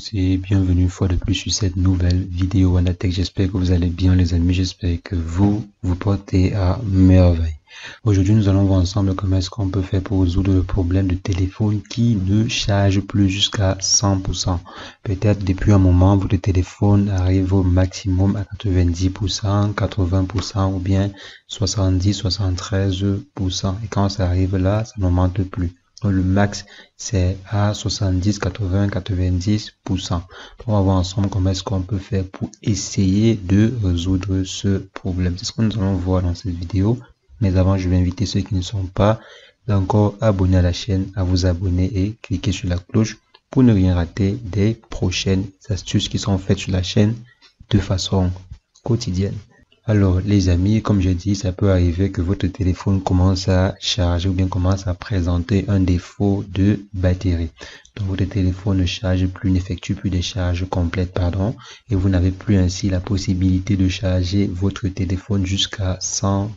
tous et bienvenue une fois de plus sur cette nouvelle vidéo Wanatech. J'espère que vous allez bien les amis, j'espère que vous portez à merveille. Aujourd'hui nous allons voir ensemble comment est-ce qu'on peut faire pour résoudre le problème de téléphone qui ne charge plus jusqu'à 100%. Peut-être depuis un moment votre téléphone arrive au maximum à 90%, 80% ou bien 70, 73%. Et quand ça arrive là, ça n'augmente plus. Donc, le max, c'est à 70, 80, 90%. On va voir ensemble comment est-ce qu'on peut faire pour essayer de résoudre ce problème. C'est ce que nous allons voir dans cette vidéo. Mais avant, je vais inviter ceux qui ne sont pas encore abonnés à la chaîne à vous abonner et cliquer sur la cloche pour ne rien rater des prochaines astuces qui sont faites sur la chaîne de façon quotidienne. Alors les amis, comme je dis, ça peut arriver que votre téléphone commence à charger ou bien commence à présenter un défaut de batterie. Donc votre téléphone ne charge plus, n'effectue plus des charges complètes, et vous n'avez plus ainsi la possibilité de charger votre téléphone jusqu'à 100%.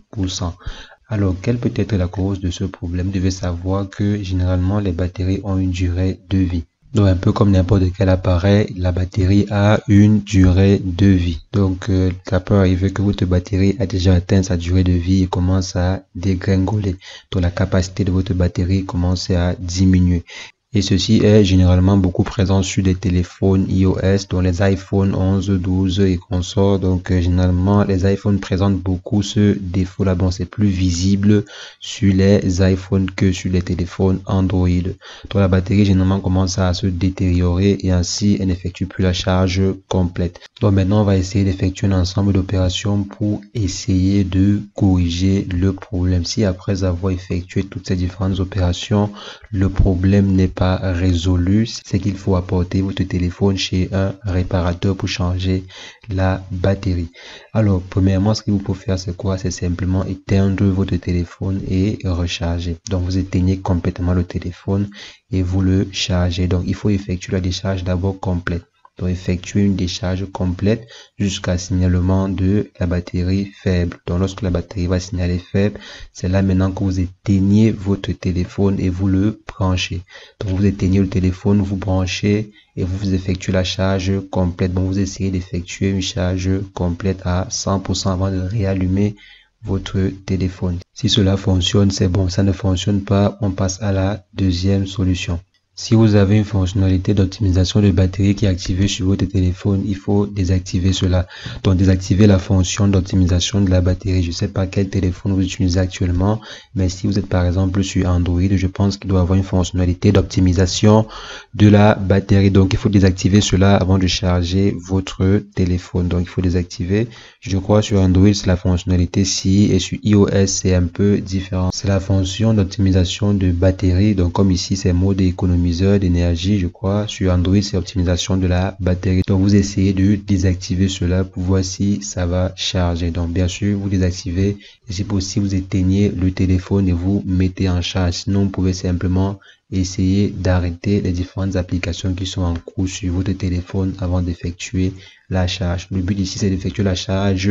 Alors, quelle peut être la cause de ce problème? Vous devez savoir que généralement les batteries ont une durée de vie. Donc, un peu comme n'importe quel appareil, la batterie a une durée de vie. Donc, ça peut arriver que votre batterie a déjà atteint sa durée de vie et commence à dégringoler. Donc, la capacité de votre batterie commence à diminuer. Et ceci est généralement beaucoup présent sur les téléphones iOS, dont les iPhone 11, 12 et consorts. Donc, généralement, les iPhones présentent beaucoup ce défaut-là. Bon, c'est plus visible sur les iPhones que sur les téléphones Android. Donc, la batterie, généralement, commence à se détériorer et ainsi, elle n'effectue plus la charge complète. Donc, maintenant, on va essayer d'effectuer un ensemble d'opérations pour essayer de corriger le problème. Si après avoir effectué toutes ces différentes opérations, le problème n'est pas résolu, c'est qu'il faut apporter votre téléphone chez un réparateur pour changer la batterie. Alors, premièrement, ce que vous pouvez faire, c'est quoi? C'est simplement éteindre votre téléphone et recharger. Donc, vous éteignez complètement le téléphone et vous le chargez. Donc, il faut effectuer la décharge d'abord complète. Donc, effectuer une décharge complète jusqu'à signalement de la batterie faible. Donc, lorsque la batterie va signaler faible, c'est là maintenant que vous éteignez votre téléphone et vous le branchez. Donc, vous éteignez le téléphone, vous branchez et vous effectuez la charge complète. Donc, vous essayez d'effectuer une charge complète à 100% avant de réallumer votre téléphone. Si cela fonctionne, c'est bon. Ça ne fonctionne pas, on passe à la deuxième solution. Si vous avez une fonctionnalité d'optimisation de batterie qui est activée sur votre téléphone, il faut désactiver cela. Donc, désactiver la fonction d'optimisation de la batterie. Je ne sais pas quel téléphone vous utilisez actuellement, mais si vous êtes par exemple sur Android, je pense qu'il doit avoir une fonctionnalité d'optimisation de la batterie. Donc, il faut désactiver cela avant de charger votre téléphone. Donc, il faut désactiver. Je crois sur Android, c'est la fonctionnalité si et sur iOS, c'est un peu différent. C'est la fonction d'optimisation de batterie. Donc, comme ici, c'est mode économiseur d'énergie, je crois. Sur Android, c'est optimisation de la batterie. Donc, vous essayez de désactiver cela pour voir si ça va charger. Donc, bien sûr, vous désactivez et si possible, vous éteignez le téléphone et vous mettez en charge. Sinon, vous pouvez simplement essayer d'arrêter les différentes applications qui sont en cours sur votre téléphone avant d'effectuer la charge. Le but ici, c'est d'effectuer la charge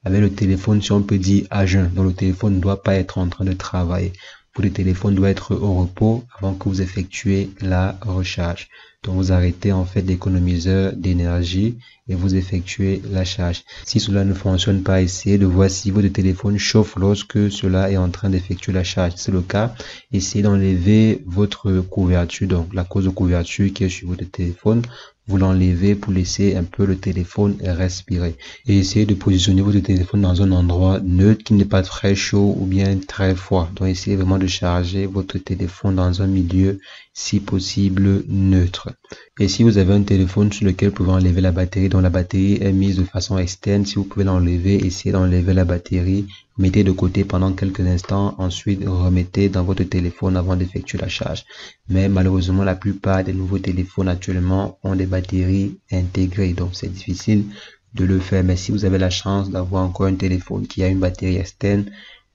avec le téléphone, si on peut dire, à jeun. Donc, le téléphone ne doit pas être en train de travailler. Votre téléphone doit être au repos avant que vous effectuez la recharge. Donc, vous arrêtez en fait l'économiseur d'énergie et vous effectuez la charge. Si cela ne fonctionne pas, essayez de voir si votre téléphone chauffe lorsque cela est en train d'effectuer la charge. Si c'est le cas, essayez d'enlever votre couverture, donc la cause de couverture qui est sur votre téléphone. Vous l'enlevez pour laisser un peu le téléphone respirer. Et essayez de positionner votre téléphone dans un endroit neutre qui n'est pas très chaud ou bien très froid. Donc, essayez vraiment de charger votre téléphone dans un milieu, si possible, neutre. Et si vous avez un téléphone sur lequel vous pouvez enlever la batterie, dont la batterie est mise de façon externe, si vous pouvez l'enlever, essayez d'enlever la batterie, mettez de côté pendant quelques instants, ensuite remettez dans votre téléphone avant d'effectuer la charge. Mais malheureusement, la plupart des nouveaux téléphones actuellement ont des batteries intégrées, donc c'est difficile de le faire. Mais si vous avez la chance d'avoir encore un téléphone qui a une batterie externe,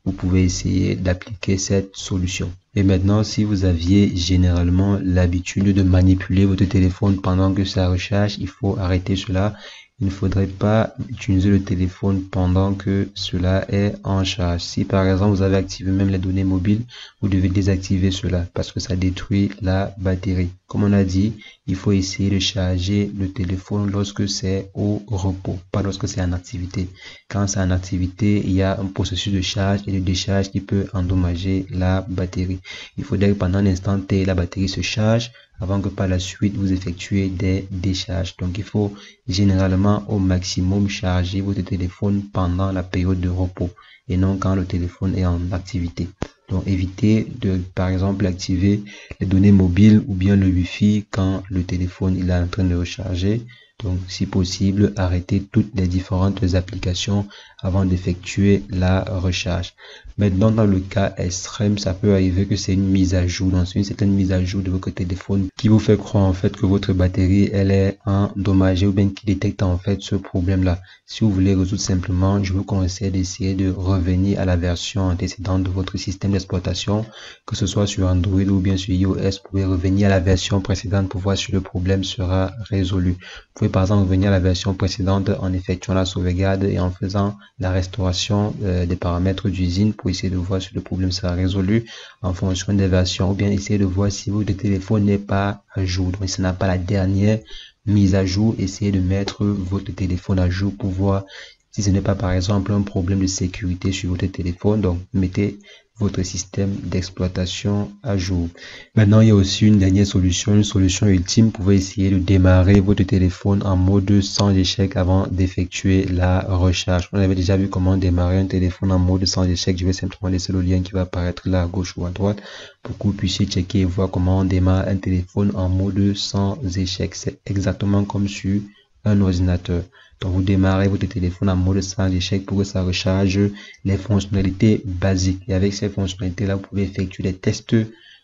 vous pouvez essayer d'appliquer cette solution. Et maintenant, si vous aviez généralement l'habitude de manipuler votre téléphone pendant que ça recharge, il faut arrêter cela. Il ne faudrait pas utiliser le téléphone pendant que cela est en charge. Si par exemple vous avez activé même les données mobiles, vous devez désactiver cela parce que ça détruit la batterie. comme on a dit, il faut essayer de charger le téléphone lorsque c'est au repos, pas lorsque c'est en activité. Quand c'est en activité, il y a un processus de charge et de décharge qui peut endommager la batterie. Il faudrait que pendant un instant T, la batterie se charge avant que par la suite vous effectuez des décharges. Donc il faut généralement au maximum charger votre téléphone pendant la période de repos et non quand le téléphone est en activité. Donc évitez de par exemple activer les données mobiles ou bien le Wi-Fi quand le téléphone il est en train de recharger. Donc si possible, arrêtez toutes les différentes applications avant d'effectuer la recharge. Maintenant, dans le cas extrême, ça peut arriver que c'est une mise à jour, donc c'est une certaine mise à jour de votre téléphone qui vous fait croire en fait que votre batterie elle est endommagée ou bien qui détecte en fait ce problème-là. Si vous voulez résoudre simplement, je vous conseille d'essayer de revenir à la version antécédente de votre système d'exploitation, que ce soit sur Android ou bien sur iOS. Vous pouvez revenir à la version précédente pour voir si le problème sera résolu. Vous pouvez par exemple revenir à la version précédente en effectuant la sauvegarde et en faisant la restauration des paramètres d'usine pour essayer de voir si le problème sera résolu en fonction des versions, ou bien essayer de voir si votre téléphone n'est pas à jour. Donc, si ce n'a pas la dernière mise à jour, essayez de mettre votre téléphone à jour pour voir si ce n'est pas par exemple un problème de sécurité sur votre téléphone. Donc, mettez votre système d'exploitation à jour. Maintenant, il y a aussi une dernière solution, une solution ultime. Vous pouvez essayer de démarrer votre téléphone en mode sans échec avant d'effectuer la recharge. On avait déjà vu comment démarrer un téléphone en mode sans échec. Je vais simplement laisser le lien qui va apparaître là à gauche ou à droite pour que vous puissiez checker et voir comment on démarre un téléphone en mode sans échec. C'est exactement comme sur un ordinateur. Donc vous démarrez votre téléphone en mode sans échec pour que ça recharge les fonctionnalités basiques. Et avec ces fonctionnalités-là, vous pouvez effectuer des tests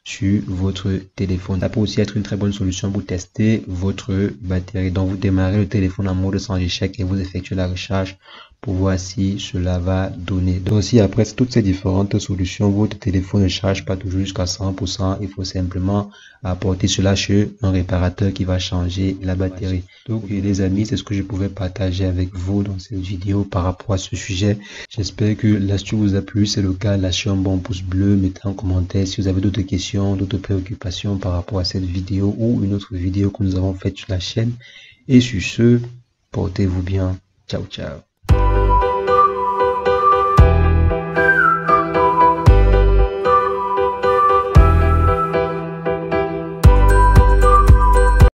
sur votre téléphone. Ça peut aussi être une très bonne solution pour tester votre batterie. Donc vous démarrez le téléphone en mode sans échec et vous effectuez la recharge pour voir si cela va donner. Donc si après toutes ces différentes solutions, votre téléphone ne charge pas toujours jusqu'à 100%, il faut simplement apporter cela chez un réparateur qui va changer la batterie. Donc les amis, c'est ce que je pouvais partager avec vous dans cette vidéo par rapport à ce sujet. J'espère que l'astuce vous a plu. Si c'est le cas, lâchez un bon pouce bleu, mettez en commentaire si vous avez d'autres questions, d'autres préoccupations par rapport à cette vidéo ou une autre vidéo que nous avons faite sur la chaîne. Et sur ce, portez-vous bien. Ciao, ciao.